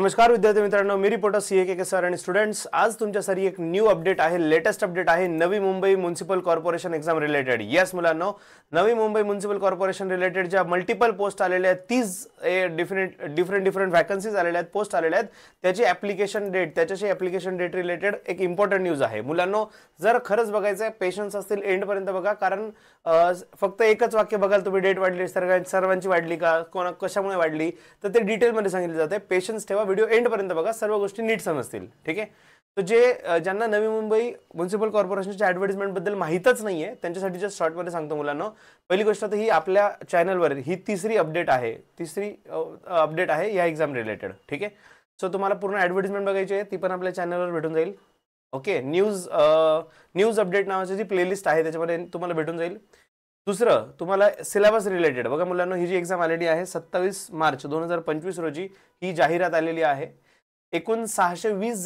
नमस्कार विद्यार्थी मित्रांनो, मी रिपोर्टर CA सर आणि स्टुडंट्स. आज तुमच्यासाठी एक न्यू अपडेट आहे, लेटेस्ट अपडेट आहे Navi Mumbai municipal corporation exam related. Yes मुलांनो, Navi Mumbai municipal corporation related ज्या मल्टिपल पोस्ट आलेल्या आहेत, 30 डिफरंट वॅकन्सीज आलेल्या आहेत, पोस्ट आलेल्या आहेत, त्याची ॲप्लिकेशन डेट, त्याच्याशी ॲप्लिकेशन डेट रिलेटेड एक इम्पॉर्टंट न्यूज आहे मुलांनो. जर खरंच बघायचं आहे, पेशन्स असतील एंडपर्यंत बघा, कारण फक्त एकच वाक्य बघाल तुम्ही, डेट वाढली सर्वांची वाढली का, कशामुळे वाढली, तर ते डिटेलमध्ये सांगितलं जाते. पेशन्स ठेवा, व्हिडिओ एंड पर्यंत बघा, सर्व गोष्टी नीट समजतील. ठीक आहे. तर ज्यांना नवी मुंबई म्युनिसिपल कॉर्पोरेशनच्या ॲडव्हर्टिजमेंट बद्दल माहीतच नाहीये, त्यांच्यासाठी जस्ट शॉर्टमध्ये सांगतो मुलांनो. पहिली गोष्ट तर ही आपल्या चॅनलवर ही तिसरी अपडेट आहे या एक्झाम रिलेटेड. ठीक आहे. सो तुम्हाला पूर्ण ॲडव्हर्टिजमेंट बघायची आहे, ती पण आपल्या चॅनलवर भेटून जाईल. ओके. न्यूज अपडेट नावाची जी प्लेलिस्ट आहे त्याच्यामध्ये तुम्हाला भेटून जाईल. दुसरं, तुम्हाला सिलेबस रिलेटेड बघा मुलांनो, ही जी एक्झाम आलेली आहे 27 मार्च 2025 रोजी ही जाहिरात आलेली आहे. एकूण 620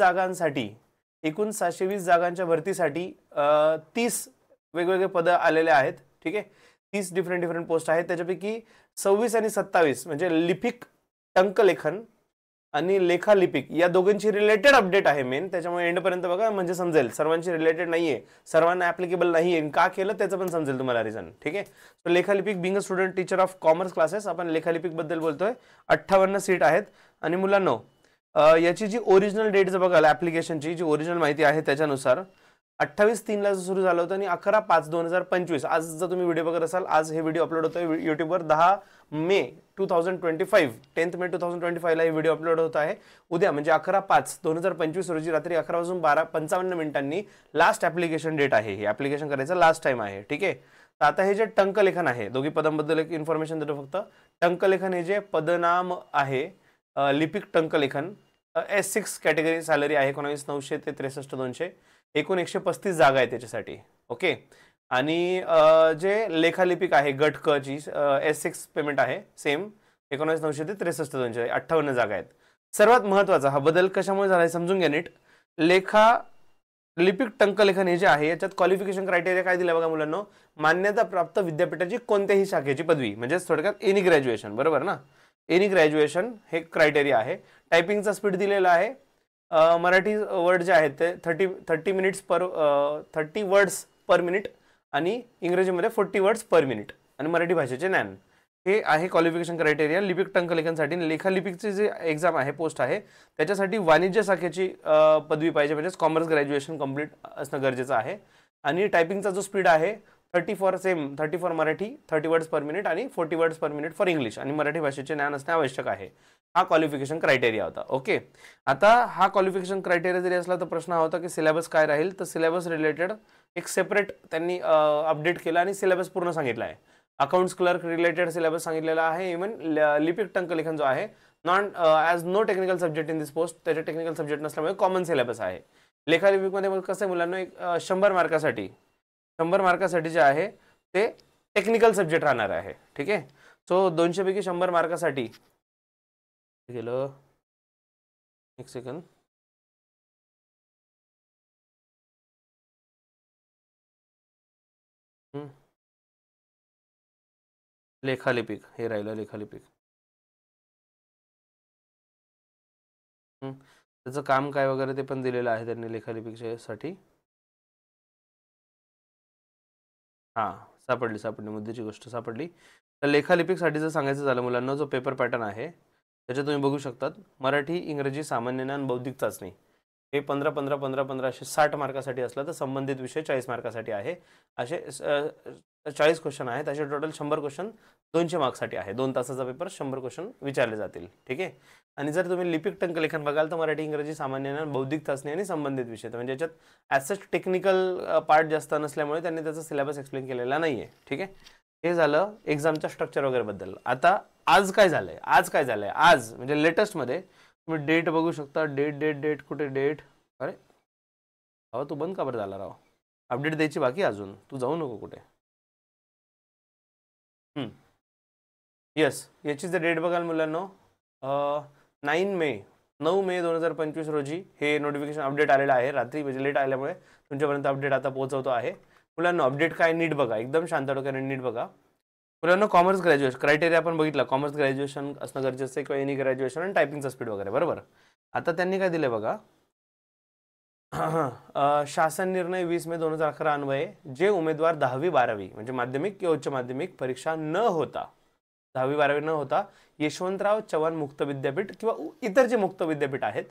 जागांच्या भरतीसाठी 30 वेगवेगळे पदं आलेले आहेत. ठीक आहे. 30 डिफरंट पोस्ट आहेत. त्याच्यापैकी 26 आणि 27 म्हणजे लिपिक टंकलेखन आणि लेखालिपिक या दोघांची रिलेटेड अपडेट आहे मेन. त्याच्यामुळे एंडपर्यंत बघा, म्हणजे समजेल. सर्वांची रिलेटेड नाहीये, सर्वांना ऍप्लिकेबल नाहीये, का केलं त्याचं पण समजेल तुम्हाला रिझन. ठीक आहे. सो लेखालिपिक, being a student teacher of commerce classes, आपण लेखालिपिक बद्दल बोलतोय. 58 सीट आहेत. आणि मुलांनो, याची जी ओरिजिनल डेट जर बघाल, ऍप्लिकेशनची जी ओरिजिनल माहिती आहे त्याच्यानुसार 28/3 सुरू झालं होतं आणि 11/5/2025 आज जर तुम्ही व्हिडिओ बघत असाल, आज हे व्हिडिओ अपलोड होतोय युट्यूबवर 10 मे 2025, 10 मे 2025 ला हे व्हिडिओ अपलोड होत आहे. उद्या म्हणजे 11/5/2025 रोजी रात्री 11:55 लास्ट ऍप्लिकेशन डेट आहे. हे ऍप्लिकेशन करायचं लास्ट टाइम आहे. ठीक आहे. तर आता हे जे टंकलेखन आहे, दोघी पदांबद्दल एक इन्फॉर्मेशन देतो फक्त. टंकलेखन हे जे पदनाम आहे, लिपिक टंकलेखन, S6 कॅटेगरी सॅलरी आहे 19,900 ते 63,200, एकूण 135 जागा आहे त्याच्यासाठी. ओके. आणि जे लेखालिपिक आहे गट क ची S6 पेमेंट आहे सेम 19,900 ते 63,200, 58 जागा आहेत. सर्वात महत्वाचा हा बदल कशामुळे झाला समजून घ्या नीट. लिपिक टंकलेखन हे जे आहे याच्यात क्वालिफिकेशन क्रायटेरिया काय दिला बघा मुलांनो. मान्यता प्राप्त विद्यापीठाची कोणत्याही शाखेची पदवी, म्हणजे थोडक्यात एनी ग्रॅज्युएशन, बरोबर ना. एनी ग्रॅज्युएशन हे क्रायटेरिया आहे. टायपिंगचा स्पीड दिलेला आहे. मराठी वर्ड जे आहेत ते 30 वर्ड्स पर मिनिट आणि इंग्रजीमध्ये 40 वर्ड्स पर मिनिट आणि मराठी भाषेचे ज्ञान, हे आहे क्वालिफिकेशन क्रायटेरिया लिपिक टंकलेखनसाठी. लेखालिपिकची जी एक्झाम आहे, पोस्ट आहे, त्याच्यासाठी वाणिज्य शाखेची पदवी पाहिजे, म्हणजे कॉमर्स ग्रॅज्युएशन कंप्लीट असणं गरजेचं आहे. आणि टायपिंगचा जो स्पीड आहे 30 for Marathi, 30 words per minute आणि 40 words per minute for English आणि मराठी भाषेचे ज्ञान असणे आवश्यक आहे. हा क्वालिफिकेशन क्रायटेरिया होता. ओके. आता हा क्वालिफिकेशन क्रायटेरिया जरी असला तर प्रश्न हा होता की सिलेबस काय राहील. तर सिलेबस रिलेटेड एक सेपरेट त्यांनी अपडेट केला आणि सिलेबस पूर्ण सांगितला आहे. अकाउंट्स क्लर्क रिलेटेड सिलेबस सांगितलेला आहे. इव्हन लिपिक टंकलेखन जो आहे, no technical subject in this post, त्याचे टेक्निकल सब्जेक्ट नसल्यामुळे कॉमन सिलेबस आहे. लेखालिपिकमध्ये कसं आहे मुलांना, 100 मार्कासाठी जे आहे ते टेक्निकल सब्जेक्ट राहणार आहे. ठीक आहे. सो 200 पैकी 100 मार्कासाठी गेलं, एक सेकंड, लेखालिपिक हे राहिलं. लेखालिपिक त्याचं काम काय वगैरे ते पण दिलेलं आहे त्यांनी लेखालिपिकच्या साठी. हा, सापडली मुद्द्याची गोष्ट सापडली. तर लेखालिपिकसाठी जर सांगायचं झालं मुलांना, जो पेपर पॅटर्न आहे त्याच्यात तुम्ही बघू शकतात, मराठी, इंग्रजी, सामान्य ज्ञान, बौद्धिक चाचणी, हे 15 असे 60 मार्कासाठी असलं तर संबंधित विषय 40 मार्कासाठी आहे. असे 40 क्वेश्चन आहेत. असे टोटल 100 क्वेश्चन 200 मार्क्ससाठी आहे. 2 तासाचा पेपर, 100 क्वेश्चन विचारले जातील. ठीक आहे. आणि जर तुम्ही लिपिक टंकलेखन बघाल तर मराठी, इंग्रजी, सामान्य ज्ञान, बौद्धिक चाचणी आणि संबंधित विषय, म्हणजे याच्यात ॲज सच टेक्निकल पार्ट जास्त नसल्यामुळे त्यांनी त्याचा सिलेबस एक्सप्लेन केलेला नाहीये. ठीक आहे. हे झालं एक्झामच्या स्ट्रक्चर वगैरे बद्दल. आता आज काय झालंय, आज म्हणजे लेटेस्ट मध्ये तुम्ही डेट बघू शकता. डेट कुठे डेट, अरे अहो तू बंद का बरं झाला राव, अपडेट द्यायची बाकी अजून, तू जाऊ नको कुठे. येस, याची जर डेट बघाल मुलांनो, 9 मे 2025 रोजी हे नोटिफिकेशन अपडेट आलेलं आहे. रात्री म्हणजे लेट आल्यामुळे तुमच्यापर्यंत अपडेट आता पोहोचवतो आहे. मुलांनो अपडेट काय नीट बघा, एकदम शांत डोक्याने नीट बघा. मुलांना कॉमर्स ग्रॅज्युएशन क्रायटेरिया आपण बघितला, कॉमर्स ग्रॅज्युएशन असणं गरजेचं आहे किंवा एनी ग्रॅज्युएशन आणि टायपिंगचा स्पीड वगैरे, बरोबर. आता त्यांनी काय दिले बघा, शासन निर्णय 20 मे 2011 अन्वये जे उमेदवार 10वी-12वी म्हणजे माध्यमिक किंवा उच्च माध्यमिक परीक्षा न होता, 10वी-12वी न होता यशवंतराव चव्हाण मुक्त विद्यापीठ किंवा इतर जे मुक्त विद्यापीठ आहेत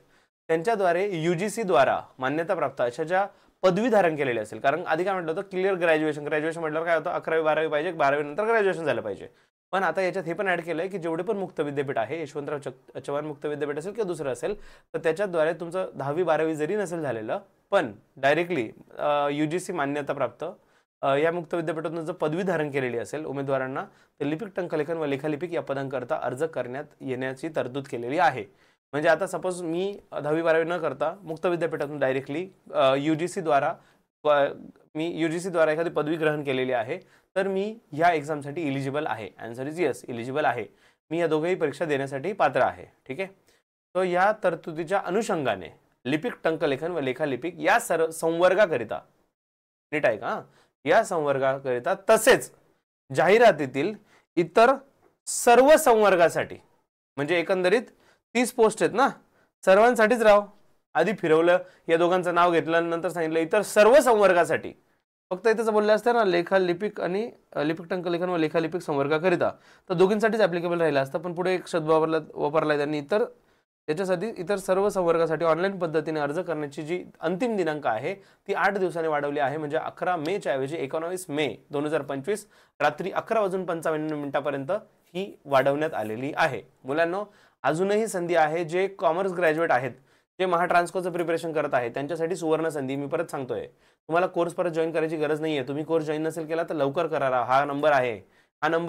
त्यांच्याद्वारे UGC द्वारा मान्यता प्राप्त अशा ज्या पदवी धारण केलेली असेल, कारण आधी काय म्हटलं होतं क्लिअर ग्रॅज्युएशन म्हटल्यावर काय होतं 11वी-12वी पाहिजे, 12वी नंतर ग्रॅज्युएशन झालं पाहिजे. पण आता याच्यात हे पण ऍड केलंय की जेवढे पण मुक्त विद्यापीठ आहे, यशवंतराव चव्हाण मुक्त विद्यापीठ असेल किंवा दुसरं असेल, तर त्याच्याद्वारे तुमचं 10वी-12वी जरी नसेल झालेलं पण डायरेक्टली UGC मान्यता प्राप्त या मुक्त विद्यापीठातून जर पदवी धारण केलेली असेल उमेदवारांना, तर लिपिक टंकलेखन व लेखालिपिक या पदांकरता अर्ज करण्यात येण्याची तरतूद केलेली आहे. म्हणजे आता सपोज मी 10वी-12वी न करता मुक्त विद्यापीठातून डायरेक्टली UGC द्वारा एखादी पदवी ग्रहण केलेली आहे, तर मी ह्या एक्झामसाठी इलिजिबल आहे. आन्सर इज येस, इलिजिबल आहे. मी या दोघेही परीक्षा देण्यासाठी पात्र आहे. ठीक आहे. तो या तरतुदीच्या अनुषंगाने लिपिक टंकलेखन व लेखालिपिक या संवर्गाकरिता, नीट आहे का, या संवर्गाकरिता तसेच जाहिरातीतील इतर सर्व संवर्गासाठी, म्हणजे एकंदरीत 30 पोस्ट आहेत ना, सर्वांसाठीच राव. आधी फिरवलं, या दोघांचं नाव घेतलं, नंतर सांगितलं इतर सर्व संवर्गासाठी. फक्त इथंच बोलले असते ना लेखालिपिक आणि लिपिक टंकलेखन व लेखालिपिक संवर्गाकरिता, तर दोघींसाठीच ऍप्लिकेबल राहिला असतं. पण पुढे एक शब्द वापरला त्यांनी इतर, त्याच्यासाठी इतर सर्व संवर्गासाठी ऑनलाईन पद्धतीने अर्ज करण्याची जी अंतिम दिनांक आहे ती 8 दिवसांनी वाढवली आहे. म्हणजे 11 मेच्या ऐवजी 19 मे 2025 रात्री 11:55 ही वाढवण्यात आलेली आहे. मुलांनो, अजूनही संधी आहे. जे कॉमर्स ग्रॅज्युएट आहेत, जे महाट्रान्सकोचं प्रिपरेशन करत आहे, त्यांच्यासाठी सुवर्ण संधी. मी परत सांगतोय, तुम्हाला कोर्स परत जॉईन करायची गरज नाहीये. तुम्ही कोर्स जॉईन नसेल केला तर लवकर करा. हा नंबर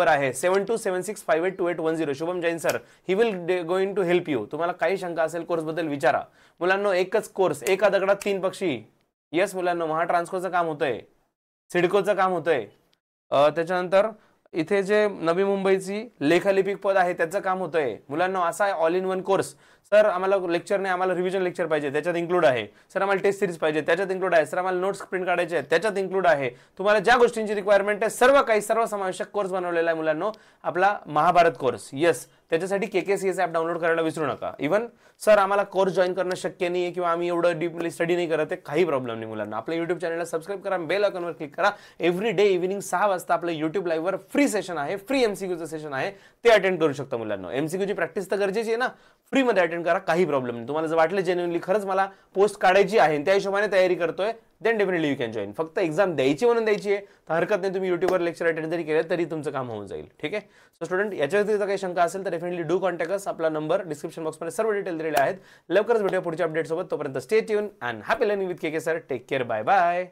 आहे 7276582810. Shubham Jain sir, he will going to help you. तुम्हाला काही शंका असेल कोर्सबद्दल विचारा. मुलांनो, एकच कोर्स, एका दगडात 3 पक्षी. येस मुलांनो, महाट्रान्सकोचं काम होतंय, सिडकोचं काम होतंय, त्याच्यानंतर इथे जे नवी मुंबईची लेखालिपिक पद आहे त्याचं काम होतंय. मुलांना असा आहे all in one course. Sir आम्हाला लेक्चर नाही, आम्हाला रिव्हिजन लेक्चर पाहिजे, त्याच्यात इन्क्लूड आहे. सर आम्हाला टेस्ट सिरीज पाहिजे, त्याच्यात इन्क्लूड आहे. सर आम्हाला नोट्स प्रिंट काढायचे आहेत, त्याच्यात इन्क्लूड आहे. तुम्हाला ज्या गोष्टींची रिक्वायरमेंट आहे सर्व काही सर्वसमावेशक कोर्स बनवलेला आहे मुलांनो, आपला महाभारत कोर्स. येस, त्याच्यासाठी KKCS ॲप डाउनलोड करायला विसरू नका. इव्हन सर आम्हाला कोर्स जॉईन करणं शक्य नाही आहे किंवा आम्ही एवढं डीपली स्टडी नाही करत आहे, काही प्रॉब्लेम नाही मुलांना. आपल्या युट्यूब चॅनलला सबस्क्राईब करा, बेल आयकॉनवर क्लिक करा. एव्हरी डे इव्हिनिंग 6 वाजता आपलं युट्यूब लाईव्हवर फ्री सेशन आहे, फ्री MCQचं सेशन आहे, ते अटेंड करू शकता मुलांना. MCQची प्रॅक्टिस तर गरजेची आहे ना, फ्रीमध्ये अटेंड करा, काही प्रॉब्लेम नाही. तुम्हाला जर वाटलं जेन्युइनली खरंच मला पोस्ट काढायची आहे, त्या हिशोबाने तयारी करतोय, then definitely you can join. फक्त एक्झाम द्यायची म्हणून द्यायची आहे तर हरकत नाही. तुम्ही युट्यूबवर लेक्चर अटेंड जरी केलं तरी तुमचं काम होऊन जाईल. ठीक आहे. सो स्टुडंट, याच्या व्यतिरिक्त काही शंका असेल तर डेफिनेटली डू कॉन्टॅक्ट अस. आपला नंबर डिस्क्रिप्शन बॉक्समध्ये सर्व डिटेल दिलेले आहेत. लवकरच भेटूया पुढच्या अपडेट सोबत. तोपर्यंत stay tune and happy learning with KK sir. Take care. Bye bye.